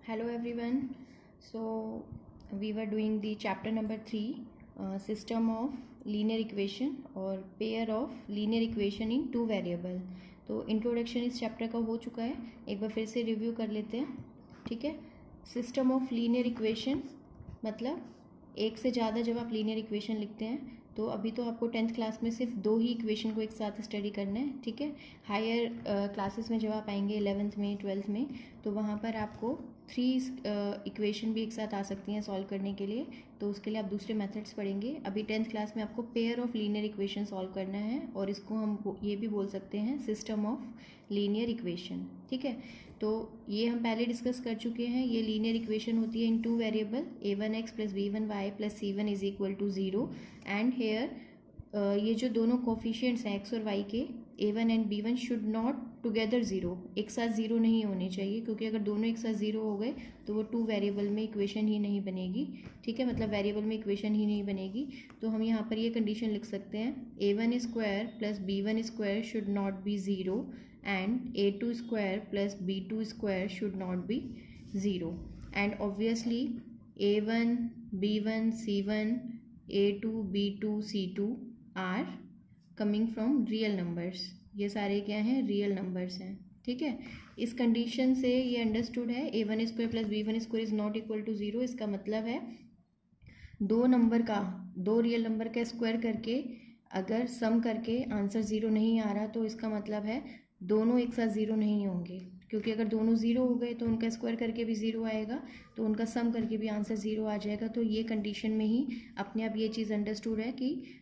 Hello everyone. So we were doing the chapter number 3, system of linear equation और pair of linear equation in two variable. तो introduction इस chapter का हो चुका है, एक बार फिर से रिव्यू कर लेते हैं. ठीक है. सिस्टम ऑफ लीनियर इक्वेशन मतलब एक से ज़्यादा जब आप लीनियर इक्वेशन लिखते हैं तो अभी तो आपको 10th क्लास में सिर्फ 2 ही इक्वेशन को एक साथ स्टडी करना है. ठीक है. हायर क्लासेस में जब आप आएंगे 11th में 12th में तो वहाँ पर आपको 3 इक्वेशन भी एक साथ आ सकती हैं सॉल्व करने के लिए. तो उसके लिए आप दूसरे मेथड्स पढ़ेंगे. अभी 10th क्लास में आपको pair of linear equation solve करना है और इसको हम ये भी बोल सकते हैं सिस्टम ऑफ लीनियर इक्वेशन. ठीक है. तो ये हम पहले डिस्कस कर चुके हैं. ये लीनियर इक्वेशन होती है in two variable a1x plus b1y plus c1 is equal to 0. And here ये जो दोनों कोफिशिएंट्स हैं x और y के a1 and b1 should not together 0, एक साथ 0 नहीं होने चाहिए, क्योंकि अगर दोनों एक साथ 0 हो गए तो वो टू वेरिएबल में इक्वेशन ही नहीं बनेगी. ठीक है. मतलब वेरिएबल में इक्वेशन ही नहीं बनेगी. तो हम यहाँ पर ये कंडीशन लिख सकते हैं a1 square plus b1 square should not be 0 and a2 square plus b2 square should not be 0. And obviously a1 b1 c1 a2 b2 c2 are coming from real numbers. ये सारे क्या हैं? Real numbers हैं. ठीक है. इस condition से ये अंडरस्टूड है a1 square plus b1 square is not equal to 0. इसका मतलब है दो रियल नंबर का स्क्वायर करके अगर सम करके आंसर 0 नहीं आ रहा तो इसका मतलब है दोनों एक साथ 0 नहीं होंगे, क्योंकि अगर दोनों 0 हो गए तो उनका स्क्वायर करके भी 0 आएगा, तो उनका सम करके भी आंसर 0 आ जाएगा. तो ये कंडीशन में ही अपने आप ये चीज़ अंडरस्टूड है कि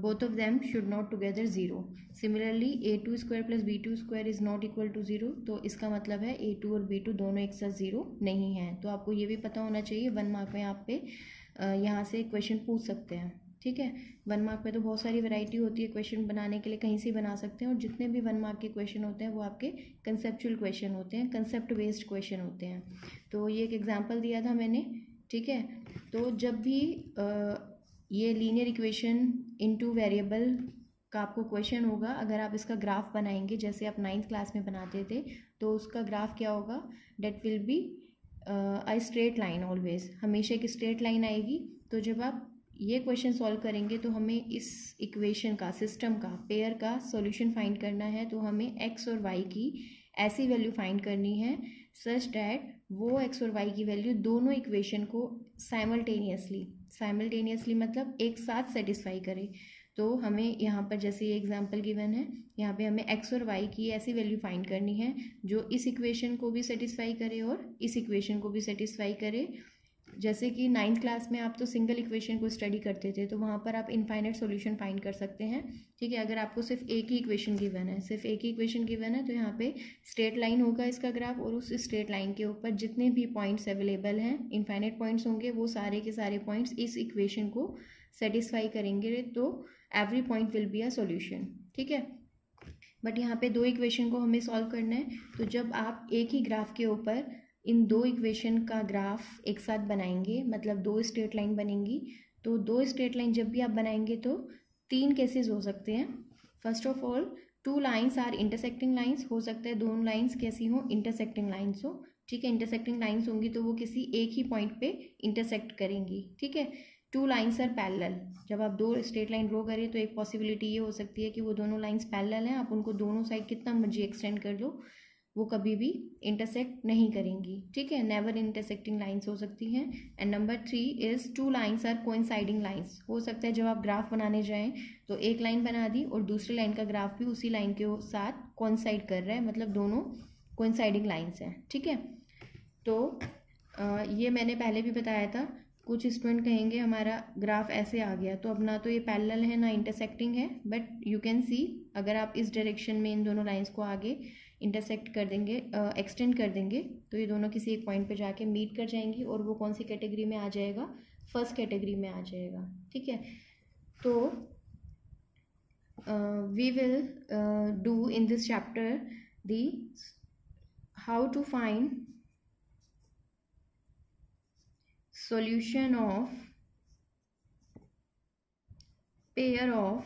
both of them should not together 0. Similarly a2 square plus b2 square is not equal to 0. तो इसका मतलब है a2 और b2 दोनों एक साथ 0 नहीं हैं. तो आपको ये भी पता होना चाहिए. 1 मार्क में आप पे यहाँ से क्वेश्चन पूछ सकते हैं. ठीक है. 1 मार्क में तो बहुत सारी वैरायटी होती है क्वेश्चन बनाने के लिए, कहीं से बना सकते हैं. और जितने भी 1 मार्क के क्वेश्चन होते हैं वो आपके कंसेप्चुअल क्वेश्चन होते हैं, कंसेप्ट बेस्ड क्वेश्चन होते हैं. तो ये एक एग्जांपल दिया था मैंने. ठीक है. तो जब भी ये लीनियर इक्वेशन इनटू वेरिएबल का आपको क्वेश्चन होगा, अगर आप इसका ग्राफ बनाएंगे जैसे आप 9th क्लास में बनाते थे, तो उसका ग्राफ क्या होगा? That will be a straight line. Always हमेशा एक स्ट्रेट लाइन आएगी. तो जब आप ये क्वेश्चन सॉल्व करेंगे तो हमें इस इक्वेशन का, सिस्टम का, पेयर का सॉल्यूशन फाइंड करना है. तो हमें x और y की ऐसी वैल्यू फाइंड करनी है सच डैट वो x और y की वैल्यू दोनों इक्वेशन को साइमल्टेनियसली मतलब एक साथ सेटिस्फाई करे. तो हमें यहाँ पर जैसे ये एग्जांपल गिवन है, यहाँ पे हमें x और y की ऐसी वैल्यू फाइंड करनी है जो इस इक्वेशन को भी सेटिस्फाई करे और इस इक्वेशन को भी सेटिस्फाई करे. जैसे कि 9th क्लास में आप तो सिंगल इक्वेशन को स्टडी करते थे, तो वहाँ पर आप इनफाइनाइट सॉल्यूशन फाइंड कर सकते हैं. ठीक है. अगर आपको सिर्फ एक ही इक्वेशन गिवन है, तो यहाँ पे स्ट्रेट लाइन होगा इसका ग्राफ, और उस स्ट्रेट लाइन के ऊपर जितने भी पॉइंट्स अवेलेबल हैं, इनफाइनाइट पॉइंट्स होंगे, वो सारे के सारे पॉइंट्स इस इक्वेशन को सेटिस्फाई करेंगे. तो every point will be a solution. ठीक है. बट यहाँ पे 2 इक्वेशन को हमें सॉल्व करना है. तो जब आप एक ही ग्राफ के ऊपर इन 2 इक्वेशन का ग्राफ एक साथ बनाएंगे, मतलब 2 स्ट्रेट लाइन बनेंगी. तो 2 स्ट्रेट लाइन जब भी आप बनाएंगे तो 3 केसेस हो सकते हैं. First of all 2 lines are intersecting lines. हो सकता है दोनों लाइन्स कैसी हो? इंटरसेक्टिंग लाइन्स हो. ठीक है. इंटरसेक्टिंग लाइन्स होंगी तो वो किसी एक ही पॉइंट पे इंटरसेक्ट करेंगी. ठीक है. 2 लाइन्स आर पैरेलल. जब आप 2 स्ट्रेट लाइन ड्रॉ करें तो एक पॉसिबिलिटी ये हो सकती है कि वो दोनों लाइन्स पैरेलल हैं. आप उनको दोनों साइड कितना मर्जी एक्सटेंड कर लो, वो कभी भी इंटरसेक्ट नहीं करेंगी. ठीक है. नेवर इंटरसेक्टिंग लाइंस हो सकती हैं. And number 3 is 2 lines are coinciding lines. हो सकता है जब आप ग्राफ बनाने जाएं तो एक लाइन बना दी और दूसरी लाइन का ग्राफ भी उसी लाइन के साथ कोइंसाइड कर रहा है, मतलब दोनों कोइंसाइडिंग लाइंस हैं. ठीक है. तो ये मैंने पहले भी बताया था. कुछ स्टूडेंट कहेंगे हमारा ग्राफ ऐसे आ गया, तो अब ना तो ये पैरेलल है ना इंटरसेक्टिंग है, बट यू कैन सी अगर आप इस डायरेक्शन में इन दोनों लाइंस को आगे इंटरसेक्ट कर देंगे, एक्सटेंड कर देंगे, तो ये दोनों किसी एक पॉइंट पे जाके मीट कर जाएंगी और वो कौन सी कैटेगरी में आ जाएगा? फर्स्ट कैटेगरी में आ जाएगा. ठीक है. तो we will do in this chapter the how to find solution of pair of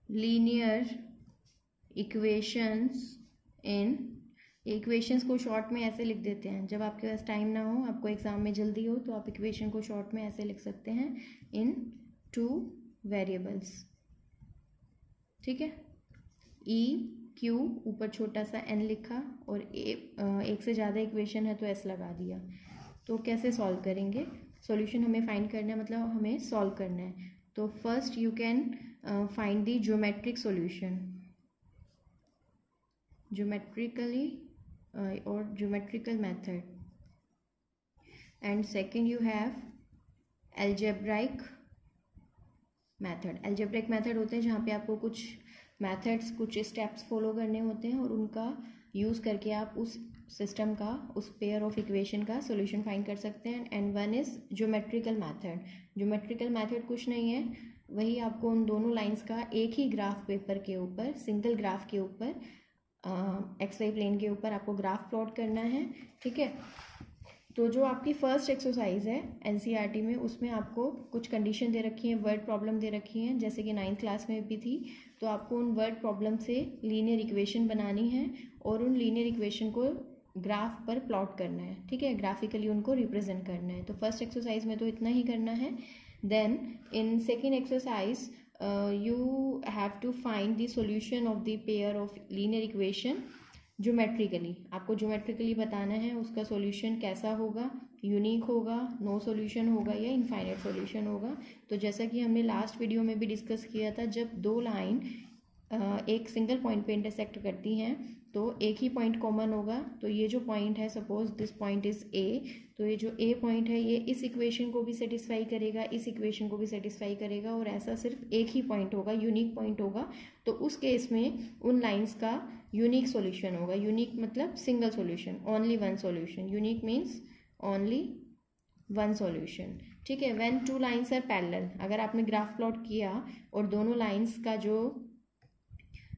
linear equations in equations को शॉर्ट में ऐसे लिख देते हैं, जब आपके पास टाइम ना हो, आपको एग्जाम में जल्दी हो, तो आप इक्वेशन को शॉर्ट में ऐसे लिख सकते हैं, इन 2 वेरिएबल्स। ठीक है, ई क्यू ऊपर छोटा सा एन लिखा और एक से ज़्यादा इक्वेशन है तो एस लगा दिया। तो कैसे सॉल्व करेंगे? सॉल्यूशन हमें फाइंड करना है, मतलब हमें सॉल्व करना है। तो first you can find the geometric solution, geometrically or geometrical method, and second you have algebraic method। algebraic method होते हैं जहाँ पे आपको कुछ methods, कुछ steps फॉलो करने होते हैं और उनका यूज़ करके आप उस सिस्टम का, उस पेयर ऑफ इक्वेशन का सॉल्यूशन फाइंड कर सकते हैं। And one is geometrical method. Geometrical method कुछ नहीं है, वही आपको उन दोनों लाइंस का एक ही ग्राफ पेपर के ऊपर, सिंगल ग्राफ के ऊपर, एक्स वाई प्लेन के ऊपर आपको ग्राफ प्लॉट करना है। ठीक है, तो जो आपकी फर्स्ट एक्सरसाइज है एनसीईआरटी में, उसमें आपको कुछ कंडीशन दे रखी है, वर्ड प्रॉब्लम दे रखी है, जैसे कि 9th क्लास में भी थी। तो आपको उन वर्ड प्रॉब्लम से लीनियर इक्वेशन बनानी है और उन लीनियर इक्वेशन को ग्राफ पर प्लॉट करना है। ठीक है, ग्राफिकली उनको रिप्रेजेंट करना है। तो फर्स्ट एक्सरसाइज में तो इतना ही करना है। Then in second exercise you have to find the solution of the pair of linear equation geometrically. आपको ज्योमेट्रिकली बताना है उसका सॉल्यूशन कैसा होगा, यूनिक होगा, नो सॉल्यूशन होगा या इनफाइनाइट सॉल्यूशन होगा। तो जैसा कि हमने लास्ट वीडियो में भी डिस्कस किया था, जब दो लाइन एक सिंगल पॉइंट पे इंटरसेक्ट करती हैं तो एक ही पॉइंट कॉमन होगा। तो ये जो पॉइंट है, suppose this point is a, तो ये जो ए पॉइंट है ये इस इक्वेशन को भी सेटिस्फाई करेगा, इस इक्वेशन को भी सेटिस्फाई करेगा, और ऐसा सिर्फ एक ही पॉइंट होगा, यूनिक पॉइंट होगा। तो उस केस में उन लाइंस का यूनिक सॉल्यूशन होगा। यूनिक मतलब single solution, only one solution. Unique means only one solution. ठीक है, when two lines are parallel, अगर आपने ग्राफ प्लॉट किया और दोनों लाइंस का जो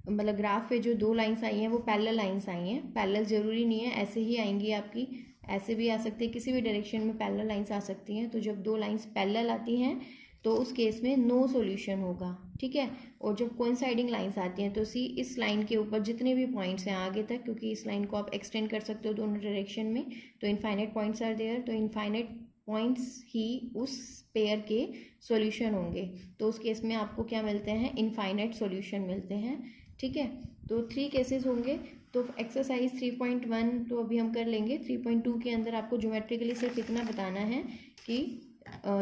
मतलब ग्राफ पे जो दो लाइंस आई हैं वो पैरेलल लाइंस आई हैं। पैरेलल जरूरी नहीं है, ऐसे ही आएंगी आपकी, ऐसे भी आ सकती है, किसी भी डायरेक्शन में पैरेलल लाइंस आ सकती हैं। तो जब दो लाइंस पैरेलल आती हैं तो उस केस में नो सॉल्यूशन होगा। ठीक है, और जब कोइंसाइडिंग लाइंस आती हैं तो सी इस लाइन के ऊपर जितने भी पॉइंट्स हैं आगे तक, क्योंकि इस लाइन को आप एक्सटेंड कर सकते हो दोनों डायरेक्शन में, तो इनफाइनाइट पॉइंट्स आर देयर, तो इनफाइनाइट पॉइंट्स ही उस पेयर के सॉल्यूशन होंगे। तो उस केस में आपको क्या मिलते हैं, इनफाइनाइट सॉल्यूशन मिलते हैं। ठीक है, तो 3 केसेस होंगे। तो एक्सरसाइज 3.1 तो अभी हम कर लेंगे। 3.2 के अंदर आपको ज्योमेट्रिकली सिर्फ इतना बताना है कि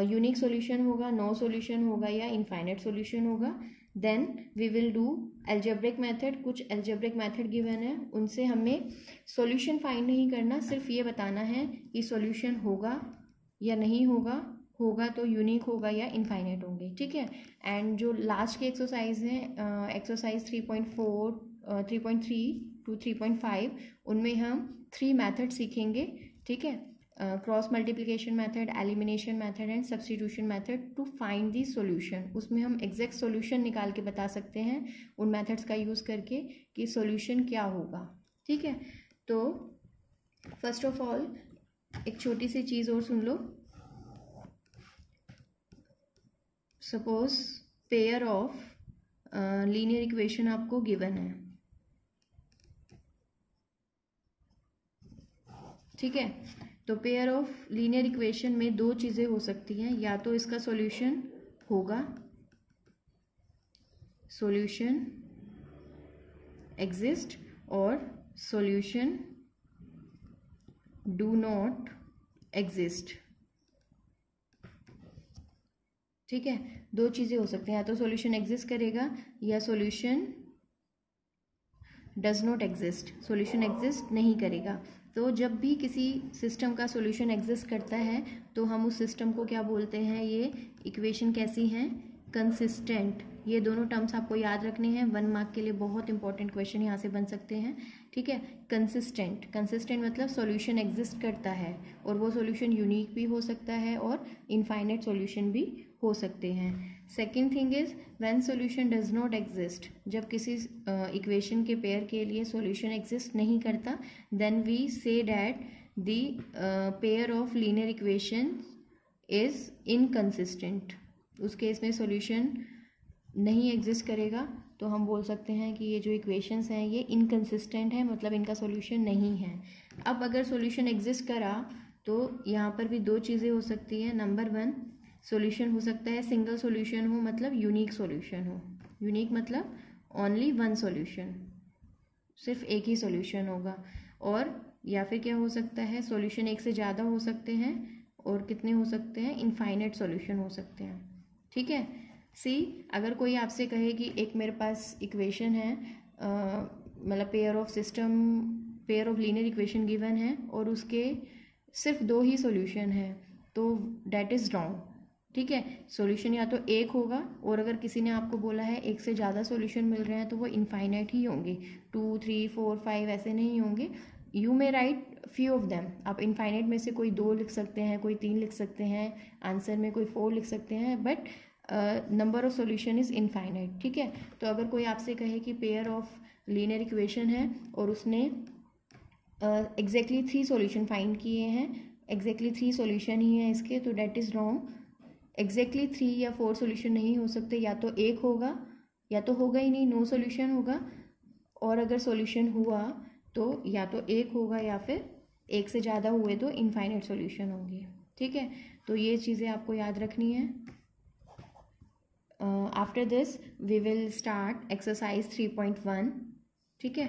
यूनिक सॉल्यूशन होगा, नो सॉल्यूशन होगा या इनफाइनाइट सॉल्यूशन होगा। Then we will do algebraic method. कुछ एल्जेब्रिक मेथड गिवन है, उनसे हमें सॉल्यूशन फाइंड नहीं करना, सिर्फ ये बताना है कि सॉल्यूशन होगा या नहीं होगा, होगा तो यूनिक होगा या इनफाइनाइट होंगे। ठीक है, एंड जो लास्ट की एक्सरसाइज है, एक्सरसाइज 3.4, 3.3 टू 3.5, उनमें हम 3 मेथड सीखेंगे। ठीक है, cross multiplication method, elimination method and substitution method to find the solution. उसमें हम एग्जैक्ट सॉल्यूशन निकाल के बता सकते हैं उन मेथड्स का यूज़ करके कि सॉल्यूशन क्या होगा। ठीक है, तो फर्स्ट ऑफ ऑल एक छोटी सी चीज़ और सुन लो। Suppose pair of linear equation आपको गिवन है। ठीक है, तो पेयर ऑफ लीनियर इक्वेशन में 2 चीज़ें हो सकती हैं, या तो इसका सॉल्यूशन होगा, सॉल्यूशन एग्जिस्ट, और सॉल्यूशन डू नॉट एग्जिस्ट। ठीक है, 2 चीज़ें हो सकती हैं, या तो सॉल्यूशन एग्जिस्ट करेगा या solution does not exist, solution exist नहीं करेगा। तो जब भी किसी सिस्टम का सॉल्यूशन एग्जिस्ट करता है तो हम उस सिस्टम को क्या बोलते हैं, ये इक्वेशन कैसी हैं, कंसिस्टेंट। ये दोनों टर्म्स आपको याद रखने हैं, 1 मार्क के लिए बहुत इंपॉर्टेंट क्वेश्चन यहाँ से बन सकते हैं। ठीक है, कंसिस्टेंट, कंसिस्टेंट मतलब सॉल्यूशन एग्जिस्ट करता है और वो सॉल्यूशन यूनिक भी हो सकता है और इनफाइनाइट सॉल्यूशन भी हो सकते हैं। Second thing is when solution does not exist, जब किसी इक्वेशन के पेयर के लिए सॉल्यूशन एग्जिस्ट नहीं करता, then we say that the pair of linear equation is inconsistent. उस केस में सॉल्यूशन नहीं एग्जिस्ट करेगा। तो हम बोल सकते हैं कि ये जो इक्वेशंस हैं ये इनकंसिस्टेंट है, मतलब इनका सॉल्यूशन नहीं है। अब अगर सॉल्यूशन एग्जिस्ट करा तो यहाँ पर भी दो चीज़ें हो सकती हैं। नंबर 1, सॉल्यूशन हो सकता है सिंगल सॉल्यूशन हो, मतलब यूनिक सॉल्यूशन हो। यूनिक मतलब ओनली वन सॉल्यूशन, सिर्फ एक ही सॉल्यूशन होगा। और या फिर क्या हो सकता है, सॉल्यूशन एक से ज़्यादा हो सकते हैं, और कितने हो सकते हैं, इनफाइनाइट सॉल्यूशन हो सकते हैं। ठीक है। सी, अगर कोई आपसे कहे कि एक मेरे पास इक्वेशन है, मतलब pair of linear equation given है और उसके सिर्फ 2 ही सॉल्यूशन है, तो डैट इज़ रॉन्ग। ठीक है, सॉल्यूशन या तो एक होगा, और अगर किसी ने आपको बोला है एक से ज़्यादा सॉल्यूशन मिल रहे हैं तो वो इनफाइनाइट ही होंगे, 2, 3, 4, 5 ऐसे नहीं होंगे। You may right few of them, आप इनफाइनाइट में से कोई 2 लिख सकते हैं, कोई 3 लिख सकते हैं, आंसर में कोई 4 लिख सकते हैं, but number of solution is infinite. ठीक है, तो अगर कोई आपसे कहे कि पेयर ऑफ लीनियर इक्वेशन है और उसने एग्जैक्टली 3 सॉल्यूशन फाइंड किए हैं, एग्जैक्टली 3 सॉल्यूशन ही हैं इसके, तो डैट इज़ रॉन्ग। एग्जैक्टली 3 या 4 सॉल्यूशन नहीं हो सकते, या तो एक होगा या तो होगा ही नहीं, नो सॉल्यूशन होगा। और अगर सॉल्यूशन हुआ तो या तो एक होगा या फिर एक से ज़्यादा हुए तो इनफाइनाइट सॉल्यूशन होंगे। ठीक है, तो ये चीज़ें आपको याद रखनी है। After this we will start exercise 3.1। ठीक है।